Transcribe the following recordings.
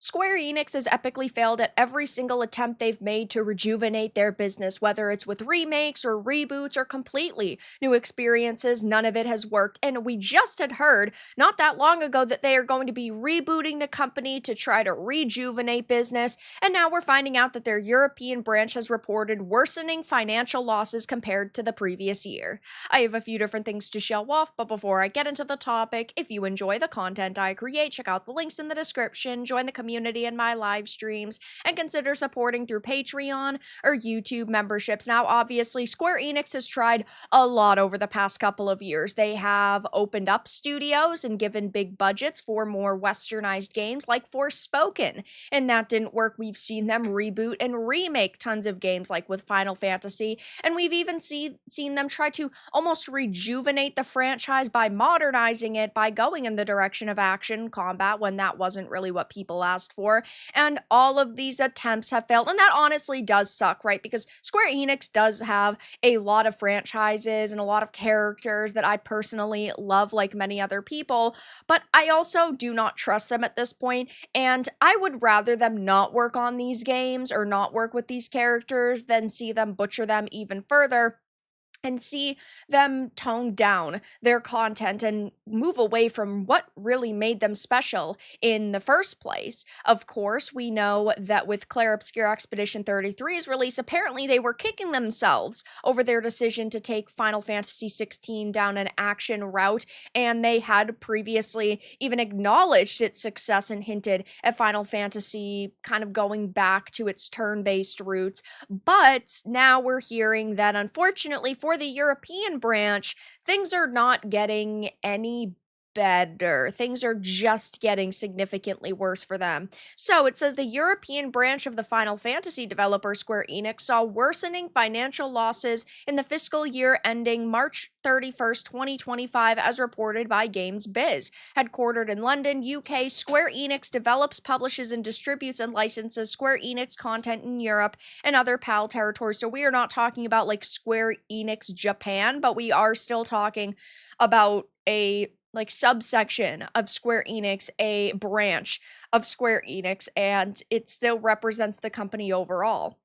Square Enix has epically failed at every single attempt they've made to rejuvenate their business, whether it's with remakes or reboots or completely new experiences. None of it has worked. And we just had heard not that long ago that they are going to be rebooting the company to try to rejuvenate business. And now we're finding out that their European branch has reported worsening financial losses compared to the previous year. I have a few different things to show off, but before I get into the topic, if you enjoy the content I create, check out the links in the description, join the community in my live streams, and consider supporting through Patreon or YouTube memberships. Now, obviously, Square Enix has tried a lot over the past couple of years. They have opened up studios and given big budgets for more westernized games like Forspoken, and that didn't work. We've seen them reboot and remake tons of games like with Final Fantasy, and we've even seen them try to almost rejuvenate the franchise by modernizing it, by going in the direction of action combat when that wasn't really what people asked for. And all of these attempts have failed. And that honestly does suck, right? Because Square Enix does have a lot of franchises and a lot of characters that I personally love, like many other people. But I also do not trust them at this point. And I would rather them not work on these games or not work with these characters than see them butcher them even further and see them tone down their content and move away from what really made them special in the first place. Of course, we know that with Clair Obscure Expedition 33's release, apparently they were kicking themselves over their decision to take Final Fantasy XVI down an action route, and they had previously even acknowledged its success and hinted at Final Fantasy kind of going back to its turn-based roots. But now we're hearing that, unfortunately, for the European branch, things are not getting any better. Things are just getting significantly worse for them. So it says the European branch of the Final Fantasy developer Square Enix saw worsening financial losses in the fiscal year ending March 31st, 2025, as reported by GamesBiz. Headquartered in London, UK, Square Enix develops, publishes, and distributes and licenses Square Enix content in Europe and other PAL territories. So we are not talking about like Square Enix Japan, but we are still talking about a subsection of Square Enix, a branch of Square Enix, and it still represents the company overall.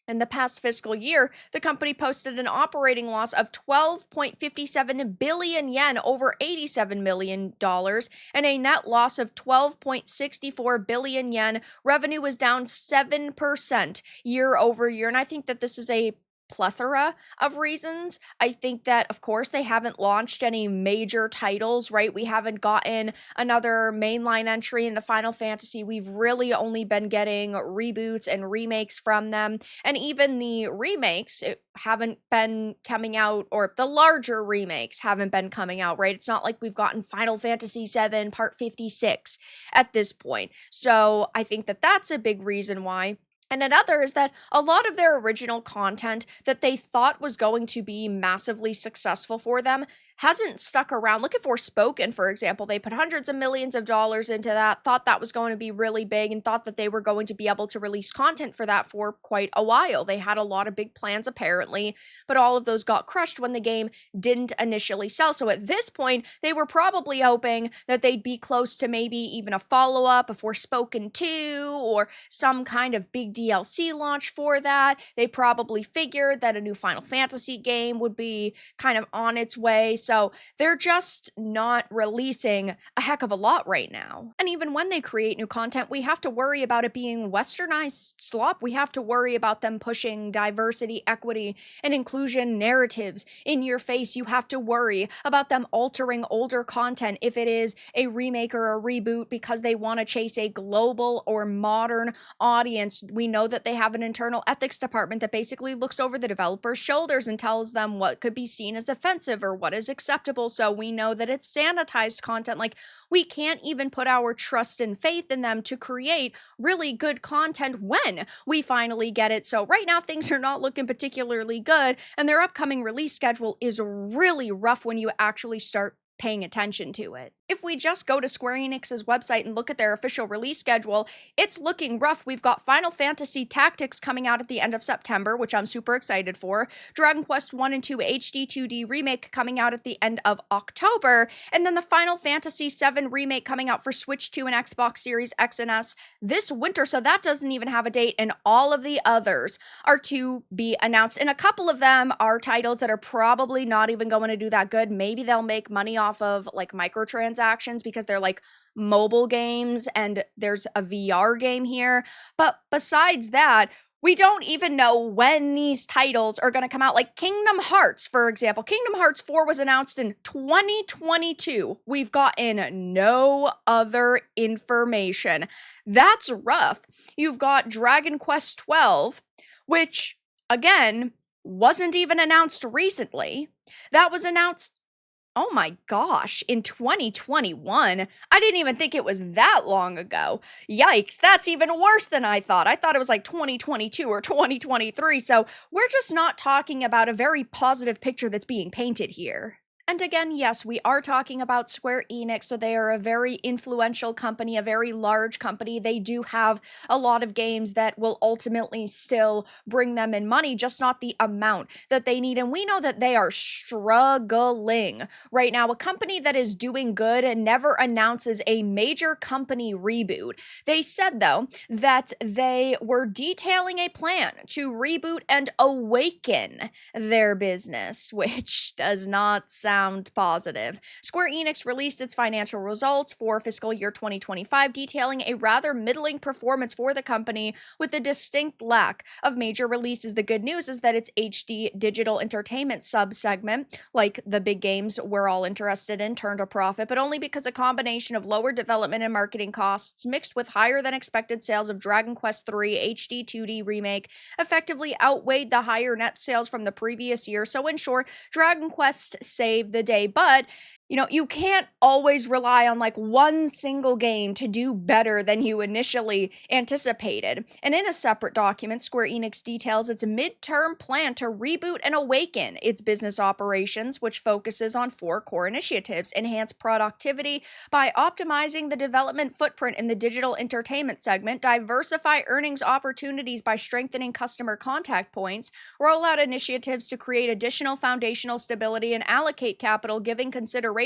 In the past fiscal year, the company posted an operating loss of 12.57 billion yen, over $87 million, and a net loss of 12.64 billion yen. Revenue was down 7% year over year, and I think that this is a plethora of reasons. I think that, of course, they haven't launched any major titles, right? We haven't gotten another mainline entry into Final Fantasy. We've really only been getting reboots and remakes from them. And even the remakes haven't been coming out, or the larger remakes haven't been coming out, right? It's not like we've gotten Final Fantasy VII Part 56 at this point. So I think that that's a big reason why. And another is that a lot of their original content that they thought was going to be massively successful for them hasn't stuck around. Look at Forspoken, for example. They put hundreds of millions of dollars into that, thought that was going to be really big, and thought that they were going to be able to release content for that for quite a while. They had a lot of big plans, apparently, but all of those got crushed when the game didn't initially sell. So at this point, they were probably hoping that they'd be close to maybe even a follow-up, a Forspoken 2, or some kind of big DLC launch for that. They probably figured that a new Final Fantasy game would be kind of on its way. So they're just not releasing a heck of a lot right now. And even when they create new content, we have to worry about it being westernized slop. We have to worry about them pushing diversity, equity, and inclusion narratives in your face. You have to worry about them altering older content if it is a remake or a reboot because they want to chase a global or modern audience. We know that they have an internal ethics department that basically looks over the developers' shoulders and tells them what could be seen as offensive or what is acceptable. So we know that it's sanitized content. Like, we can't even put our trust and faith in them to create really good content when we finally get it. So right now things are not looking particularly good, and their upcoming release schedule is really rough when you actually start paying attention to it. If we just go to Square Enix's website and look at their official release schedule, it's looking rough. We've got Final Fantasy Tactics coming out at the end of September, which I'm super excited for. Dragon Quest 1 and 2 HD 2D Remake coming out at the end of October. And then the Final Fantasy 7 Remake coming out for Switch 2 and Xbox Series X and S this winter. So that doesn't even have a date. And all of the others are to be announced. And a couple of them are titles that are probably not even going to do that good. Maybe they'll make money off of like microtransactions because they're like mobile games and there's a VR game here. But besides that, we don't even know when these titles are going to come out. Like Kingdom Hearts, for example. Kingdom Hearts 4 was announced in 2022. We've gotten no other information. That's rough. You've got Dragon Quest 12, which, again, wasn't even announced recently. That was announced, oh my gosh, in 2021. I didn't even think it was that long ago. Yikes, that's even worse than I thought. I thought it was like 2022 or 2023. So we're just not talking about a very positive picture that's being painted here. And again, yes, we are talking about Square Enix, so they are a very influential company, a very large company. They do have a lot of games that will ultimately still bring them in money, just not the amount that they need. And we know that they are struggling right now. A company that is doing good and never announces a major company reboot. They said, though, that they were detailing a plan to reboot and awaken their business, which does not sound positive. Square Enix released its financial results for fiscal year 2025, detailing a rather middling performance for the company with a distinct lack of major releases. The good news is that its HD digital entertainment subsegment, like the big games we're all interested in, turned a profit, but only because a combination of lower development and marketing costs mixed with higher than expected sales of Dragon Quest III HD 2D Remake effectively outweighed the higher net sales from the previous year. So in short, Dragon Quest saved the day. But you can't always rely on like one single game to do better than you initially anticipated. And in a separate document, Square Enix details its midterm plan to reboot and awaken its business operations, which focuses on 4 core initiatives: enhance productivity by optimizing the development footprint in the digital entertainment segment, diversify earnings opportunities by strengthening customer contact points, roll out initiatives to create additional foundational stability, and allocate capital, giving consideration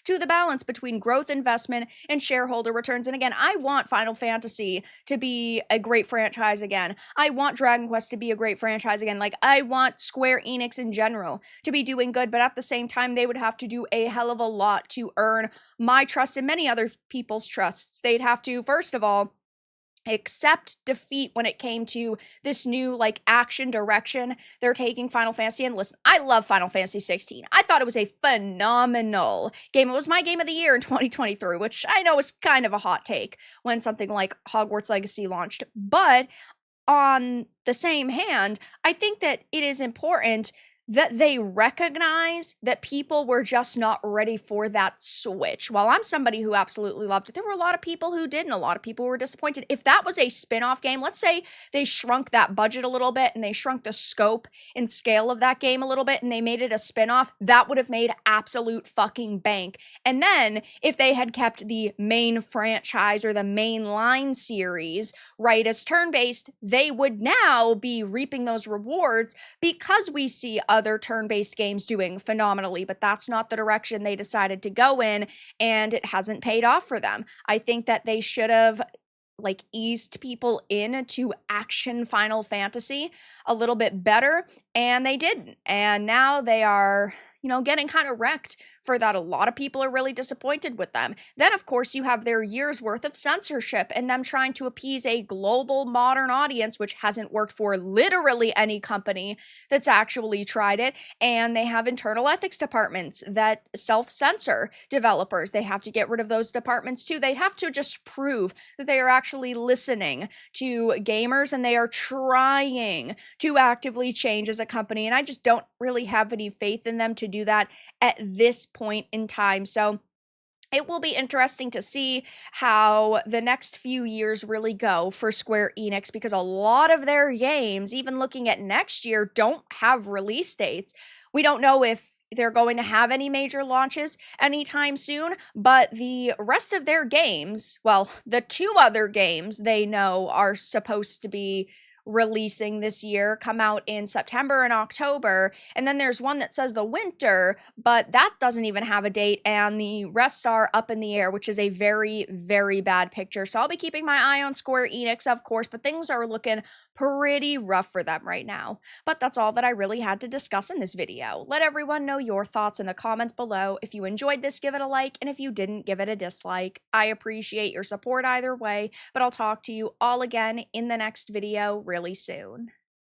to the balance between growth, investment, and shareholder returns. And again, I want Final Fantasy to be a great franchise again. I want Dragon Quest to be a great franchise again. Like, I want Square Enix in general to be doing good, but at the same time, they would have to do a hell of a lot to earn my trust and many other people's trusts. They'd have to, first of all, accept defeat when it came to this new like action direction they're taking Final Fantasy. And listen, I love Final Fantasy 16. I thought it was a phenomenal game. It was my game of the year in 2023, which I know is kind of a hot take when something like Hogwarts Legacy launched. But on the same hand, I think that it is important that they recognize that people were just not ready for that switch. While I'm somebody who absolutely loved it, there were a lot of people who didn't. A lot of people were disappointed. If that was a spin-off game, let's say they shrunk that budget a little bit and they shrunk the scope and scale of that game a little bit and they made it a spin-off, that would have made absolute fucking bank. And then if they had kept the main franchise or the mainline series, right, as turn-based, they would now be reaping those rewards because we see other turn-based games doing phenomenally, but that's not the direction they decided to go in, and it hasn't paid off for them. I think that they should have eased people into action Final Fantasy a little bit better, and they didn't. And now they are, getting kind of wrecked for that. A lot of people are really disappointed with them. Then, of course, you have their year's worth of censorship and them trying to appease a global modern audience, which hasn't worked for literally any company that's actually tried it. And they have internal ethics departments that self-censor developers. They have to get rid of those departments too. They have to just prove that they are actually listening to gamers and they are trying to actively change as a company. And I just don't really have any faith in them to do that at this point in time. So it will be interesting to see how the next few years really go for Square Enix, because a lot of their games, even looking at next year, don't have release dates. We don't know if they're going to have any major launches anytime soon, but the rest of their games, well, the two other games they know are supposed to be releasing this year come out in September and October. And then there's one that says the winter, but that doesn't even have a date. And the rest are up in the air, which is a very, very bad picture. So I'll be keeping my eye on Square Enix, of course, but things are looking pretty rough for them right now. But that's all that I really had to discuss in this video. Let everyone know your thoughts in the comments below. If you enjoyed this, give it a like, and if you didn't, give it a dislike. I appreciate your support either way, but I'll talk to you all again in the next video really soon.